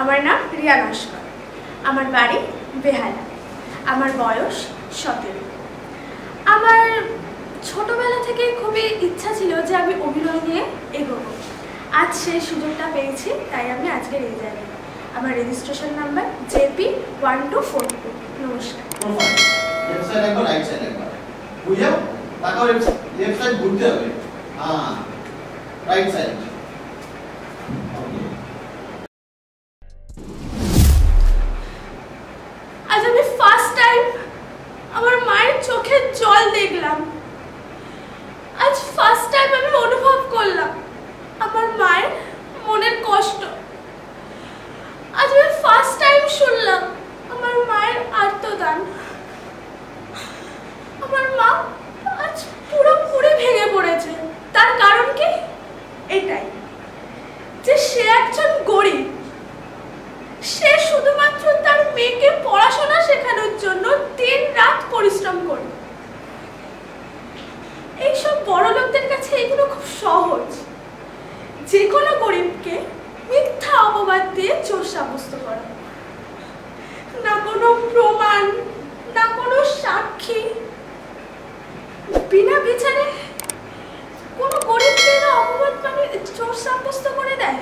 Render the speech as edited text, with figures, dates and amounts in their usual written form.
আমার নাম রিয়া নস্কর, আমার বাড়ি বেহালা, আমার বয়স 17। আমার ছোটবেলা থেকে খুবই ইচ্ছা ছিল যে আমি অভিনয় নিয়ে এগোবো। আজ সেই সুযোগটা পেয়েছি, তাই আমি আজকের এই জায়গায়। আমার রেজিস্ট্রেশন নাম্বার JP1242। নমস্কার। লেফট সাইড একবার, রাইট সাইড একবার। বুঝাও? তাকাও লেফট সাইড ঘুরতে হবে। হ্যাঁ, রাইট সাইড। আজ আমি ফার্স্ট টাইম আমার মায়ের চোখে জল দেখলাম। আজ ফার্স্ট টাইম আমি অনুভব করলাম আমার মায়ের মনের কষ্ট। আজ আমি ফার্স্ট টাইম শুনলাম আমার মায়ের আর্তনাদ। আমার মা আজ পুরোপুরি ভেঙে পড়েছে। তার কারণ কি? এটাই যে সে একজন গরিব। সে শুধুমাত্র তার মেয়েকে পড়াশোনা শেখানোর জন্য দিন-রাত পরিশ্রম করে। এইসব বড় লোকদের কাছে এগুলো খুব সহজ। যে কোনো গরিবকে মিথ্যা অপবাদ দিয়ে চোর সাব্যস্ত করা, না কোনো প্রমাণ, না কোনো সাক্ষী, বিনা বিচারে কোনো গরিবকে অপবাদ মানে চোর সাব্যস্ত করে দেয়।